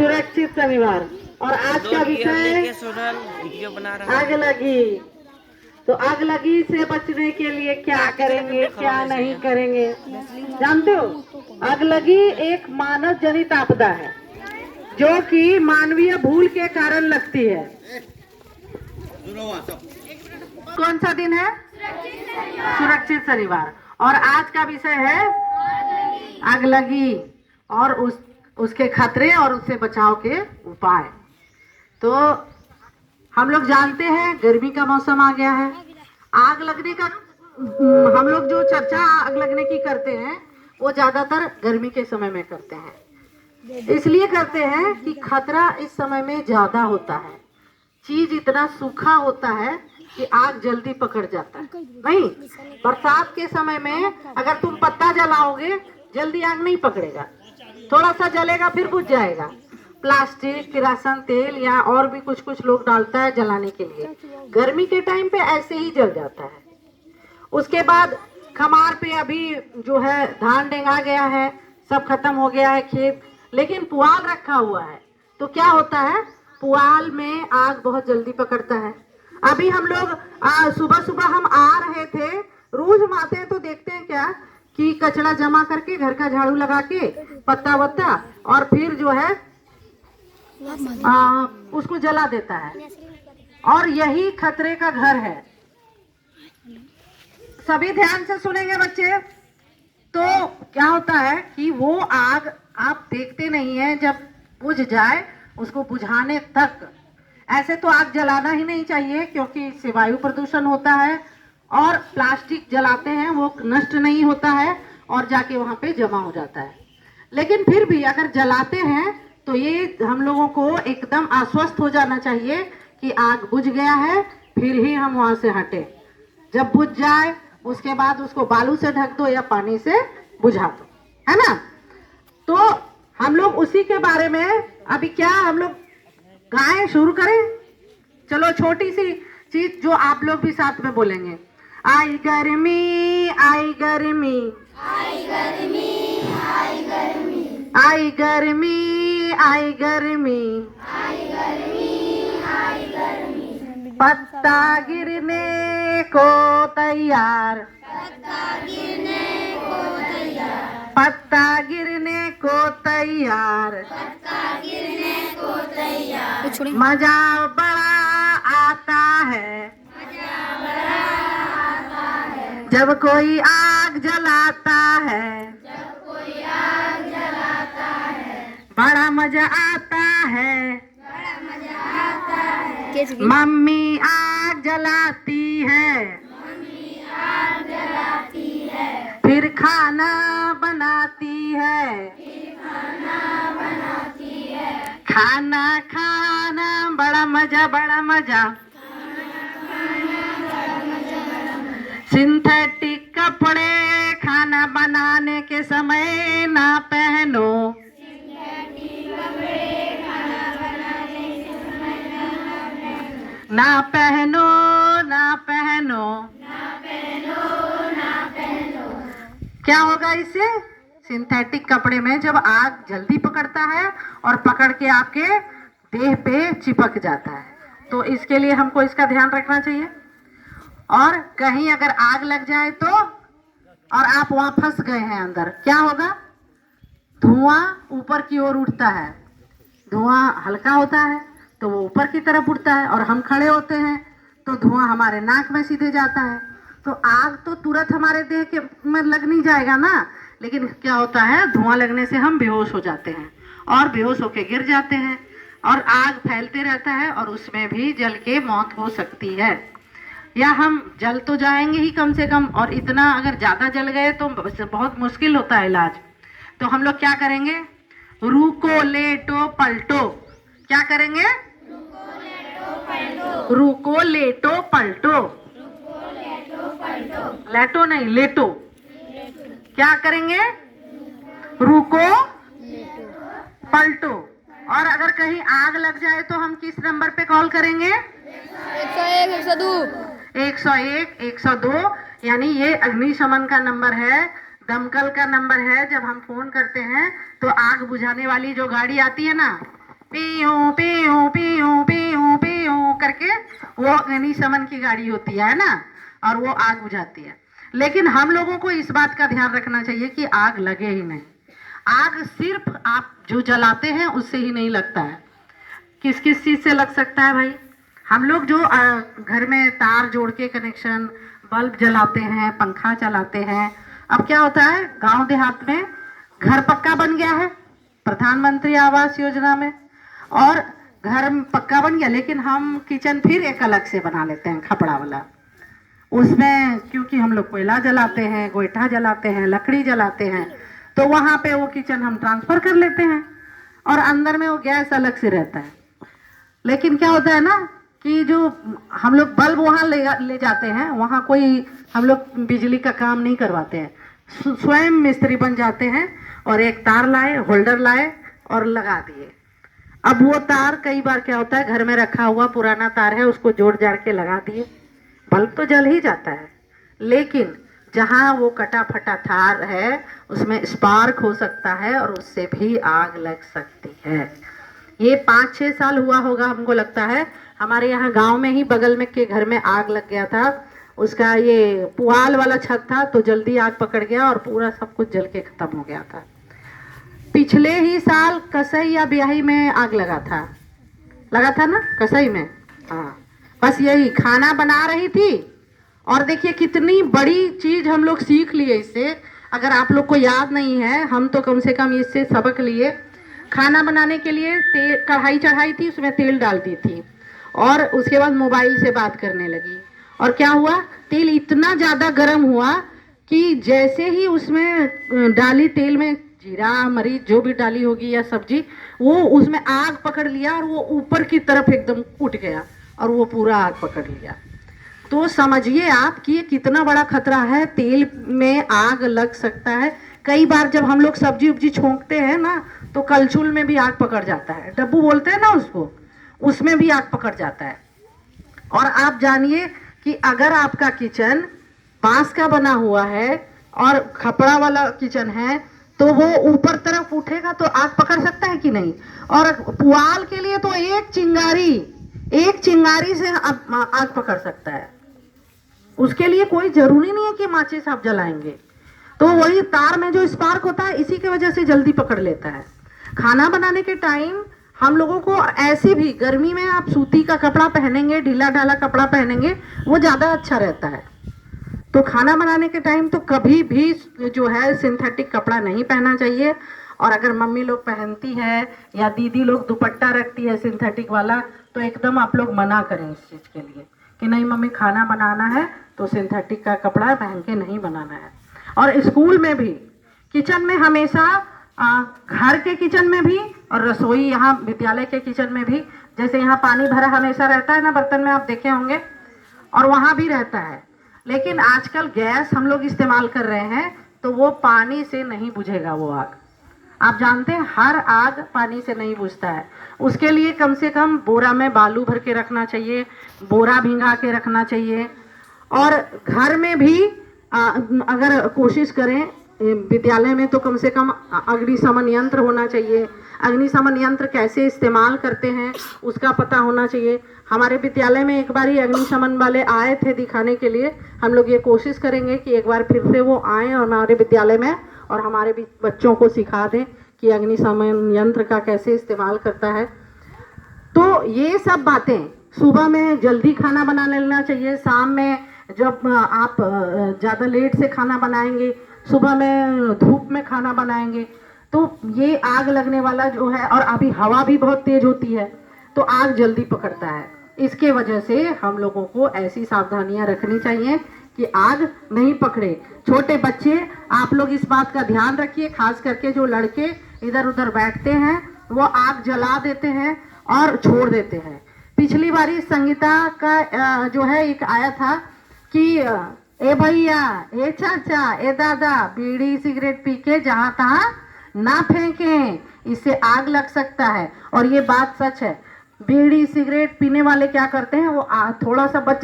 सुरक्षित शनिवार। और आज का विषय आग लगी। तो आग लगी से बचने के लिए क्या करेंगे क्या नहीं करेंगे, जानते हो? आग लगी एक मानव जनित आपदा है जो कि मानवीय भूल के कारण लगती है। कौन सा दिन है? सुरक्षित शनिवार। और आज का विषय है आग लगी और उसके खतरे और उससे बचाव के उपाय। तो हम लोग जानते हैं गर्मी का मौसम आ गया है। आग लगने का हम लोग जो चर्चा आग लगने की करते हैं वो ज्यादातर गर्मी के समय में करते हैं। इसलिए करते हैं कि खतरा इस समय में ज्यादा होता है। चीज इतना सूखा होता है कि आग जल्दी पकड़ जाता है। नहीं, बरसात के समय में अगर तुम पत्ता जलाओगे जल्दी आग नहीं पकड़ेगा, थोड़ा सा जलेगा फिर बुझ जाएगा। प्लास्टिक, किरासन तेल या और भी कुछ कुछ लोग डालता है जलाने के लिए। गर्मी के टाइम पे ऐसे ही जल जाता है। उसके बाद खमार पे अभी जो है धान डेंगा गया है, सब खत्म हो गया है खेत, लेकिन पुआल रखा हुआ है तो क्या होता है, पुआल में आग बहुत जल्दी पकड़ता है। अभी हम लोग सुबह सुबह हम आ रहे थे, रोज हम आते हैं तो देखते हैं क्या कि कचरा जमा करके घर का झाड़ू लगा के पत्ता वत्ता और फिर जो है उसको जला देता है। और यही खतरे का घर है। सभी ध्यान से सुनेंगे बच्चे। तो क्या होता है कि वो आग आप देखते नहीं है, जब बुझ जाए उसको बुझाने तक। ऐसे तो आग जलाना ही नहीं चाहिए क्योंकि इससे वायु प्रदूषण होता है और प्लास्टिक जलाते हैं वो नष्ट नहीं होता है और जाके वहां पे जमा हो जाता है। लेकिन फिर भी अगर जलाते हैं तो ये हम लोगों को एकदम आश्वस्त हो जाना चाहिए कि आग बुझ गया है, फिर ही हम वहां से हटे। जब बुझ जाए उसके बाद उसको बालू से ढक दो या पानी से बुझा दो, है ना? तो हम लोग उसी के बारे में अभी क्या हम लोग गाएं, शुरू करें? चलो छोटी सी चीज जो आप लोग भी साथ में बोलेंगे। आई गर्मी आई गर्मी आई गर्मी आई गर्मी आई गर्मी आई गर्मी आई गर्मी आई गर्मी, पत्ता गिरने को तैयार पत्ता गिरने को तैयार पत्ता गिरने को तैयार पत्ता गिरने को तैयार, मजा बड़ा आता है मजा बड़ा आता है, जब कोई आग जलाता है जब कोई आग जलाता है, बड़ा मजा आता है बड़ा मजा आता है, मम्मी आग जलाती है मम्मी आग जलाती है, फिर खाना बनाती है फिर खाना बनाती है, खाना खाना बड़ा मजा बड़ा मजा, सिंथेटिक कपड़े खाना बनाने के समय ना पहनो, ना पहनो ना पहनो ना पहनो ना पहनो। क्या होगा इससे? सिंथेटिक कपड़े में जब आग जल्दी पकड़ता है और पकड़ के आपके देह पे चिपक जाता है, तो इसके लिए हमको इसका ध्यान रखना चाहिए। और कहीं अगर आग लग जाए तो और आप वहां फंस गए हैं अंदर, क्या होगा? धुआं ऊपर की ओर उठता है। धुआं हल्का होता है तो वो ऊपर की तरफ उठता है और हम खड़े होते हैं तो धुआं हमारे नाक में सीधे जाता है। तो आग तो तुरंत हमारे देह के में लग नहीं जाएगा ना, लेकिन क्या होता है, धुआं लगने से हम बेहोश हो जाते हैं और बेहोश होके गिर जाते हैं और आग फैलते रहता है और उसमें भी जल के मौत हो सकती है। या हम जल तो जाएंगे ही कम से कम, और इतना अगर ज्यादा जल गए तो बहुत मुश्किल होता है इलाज। तो हम लोग क्या करेंगे? रुको लेटो पलटो। क्या करेंगे? रुको लेटो पलटो। लेटो नहीं, लेटो। क्या करेंगे? रुको पलटो। और अगर कहीं आग लग जाए तो हम किस नंबर पे कॉल करेंगे? 101 102 101 102, यानी ये अग्निशमन का नंबर है, दमकल का नंबर है। जब हम फोन करते हैं तो आग बुझाने वाली जो गाड़ी आती है ना, पीऊ पीऊ पीऊ पीऊ पीऊ करके वो अग्निशमन की गाड़ी होती है ना, और वो आग बुझाती है। लेकिन हम लोगों को इस बात का ध्यान रखना चाहिए कि आग लगे ही नहीं। आग सिर्फ आप जो जलाते हैं उससे ही नहीं लगता है। किस किस चीज से लग सकता है भाई? हम लोग जो घर में तार जोड़ के कनेक्शन, बल्ब जलाते हैं, पंखा चलाते हैं। अब क्या होता है, गांव देहात में घर पक्का बन गया है प्रधानमंत्री आवास योजना में, और घर पक्का बन गया, लेकिन हम किचन फिर एक अलग से बना लेते हैं खपड़ा वाला। उसमें क्योंकि हम लोग कोयला जलाते हैं, गोईठा जलाते हैं, लकड़ी जलाते हैं, तो वहां पे वो किचन हम ट्रांसफर कर लेते हैं और अंदर में वो गैस अलग से रहता है। लेकिन क्या होता है ना कि जो हम लोग बल्ब वहां ले जाते हैं, वहां कोई हम लोग बिजली का काम नहीं करवाते हैं, स्वयं मिस्त्री बन जाते हैं और एक तार लाए, होल्डर लाए और लगा दिए। अब वो तार कई बार क्या होता है, घर में रखा हुआ पुराना तार है, उसको जोड़ जाड़ के लगा दिए, बल्ब तो जल ही जाता है। लेकिन जहां वो कटा फटा तार है उसमें स्पार्क हो सकता है और उससे भी आग लग सकती है। ये 5-6 साल हुआ होगा हमको लगता है, हमारे यहाँ गांव में ही बगल में के घर में आग लग गया था। उसका ये पुआल वाला छत था तो जल्दी आग पकड़ गया और पूरा सब कुछ जल के खत्म हो गया था। पिछले ही साल कसई या ब्याही में आग लगा था ना कसई में। हाँ, बस यही खाना बना रही थी और देखिए कितनी बड़ी चीज हम लोग सीख लिए इससे। अगर आप लोग को याद नहीं है, हम तो कम से कम इससे सबक लिए। खाना बनाने के लिए तेल कढ़ाई चढ़ाई थी, उसमें तेल डाल दी थी और उसके बाद मोबाइल से बात करने लगी। और क्या हुआ, तेल इतना ज़्यादा गर्म हुआ कि जैसे ही उसमें डाली तेल में जीरा मरीच जो भी डाली होगी या सब्जी, वो उसमें आग पकड़ लिया और वो ऊपर की तरफ एकदम उठ गया और वो पूरा आग पकड़ लिया। तो समझिए आप कि ये कितना बड़ा खतरा है, तेल में आग लग सकता है। कई बार जब हम लोग सब्जी उब्जी छोंकते हैं ना तो कलछुल में भी आग पकड़ जाता है, डब्बू बोलते हैं ना उसको, उसमें भी आग पकड़ जाता है। और आप जानिए कि अगर आपका किचन बांस का बना हुआ है और खपड़ा वाला किचन है तो वो ऊपर तरफ उठेगा तो आग पकड़ सकता है कि नहीं। और पुआल के लिए तो एक चिंगारी से आग पकड़ सकता है, उसके लिए कोई जरूरी नहीं है कि माचिस आप जलाएंगे। तो वही तार में जो स्पार्क होता है इसी की वजह से जल्दी पकड़ लेता है। खाना बनाने के टाइम हम लोगों को ऐसे भी गर्मी में आप सूती का कपड़ा पहनेंगे, ढीला ढाला कपड़ा पहनेंगे, वो ज़्यादा अच्छा रहता है। तो खाना बनाने के टाइम तो कभी भी जो है सिंथेटिक कपड़ा नहीं पहनना चाहिए। और अगर मम्मी लोग पहनती है या दीदी लोग दुपट्टा रखती है सिंथेटिक वाला, तो एकदम आप लोग मना करें इस चीज़ के लिए कि नहीं मम्मी, खाना बनाना है तो सिंथेटिक का कपड़ा पहन के नहीं बनाना है। और स्कूल में भी, किचन में हमेशा, घर के किचन में भी और रसोई यहाँ विद्यालय के किचन में भी, जैसे यहाँ पानी भरा हमेशा रहता है ना बर्तन में, आप देखे होंगे, और वहाँ भी रहता है। लेकिन आजकल गैस हम लोग इस्तेमाल कर रहे हैं तो वो पानी से नहीं बुझेगा वो आग। आप जानते हैं हर आग पानी से नहीं बुझता है। उसके लिए कम से कम बोरा में बालू भर के रखना चाहिए, बोरा भिंगा के रखना चाहिए। और घर में भी अगर कोशिश करें, विद्यालय में तो कम से कम अग्निशमन यंत्र होना चाहिए। अग्निशमन यंत्र कैसे इस्तेमाल करते हैं उसका पता होना चाहिए। हमारे विद्यालय में एक बार ही अग्निशमन वाले आए थे दिखाने के लिए। हम लोग ये कोशिश करेंगे कि एक बार फिर से वो आए और हमारे विद्यालय में और हमारे बच्चों को सिखा दें कि अग्निशमन यंत्र का कैसे इस्तेमाल करता है। तो ये सब बातें, सुबह में जल्दी खाना बना लेना चाहिए। शाम में जब आप ज़्यादा लेट से खाना बनाएंगे, सुबह में धूप में खाना बनाएंगे, तो ये आग लगने वाला जो है, और अभी हवा भी बहुत तेज होती है तो आग जल्दी पकड़ता है। इसके वजह से हम लोगों को ऐसी सावधानियां रखनी चाहिए कि आग नहीं पकड़े। छोटे बच्चे, आप लोग इस बात का ध्यान रखिए, खास करके जो लड़के इधर उधर बैठते हैं वो आग जला देते हैं और छोड़ देते हैं। पिछली बारी संगीता का जो है एक आया था कि ए भैया, ए चाचा, ए दादा, बीड़ी सिगरेट पी के जहाँ तहाँ ना फेंकें, इससे आग लग सकता है। और ये बात सच है। बीड़ी सिगरेट पीने वाले क्या करते हैं, वो थोड़ा सा बच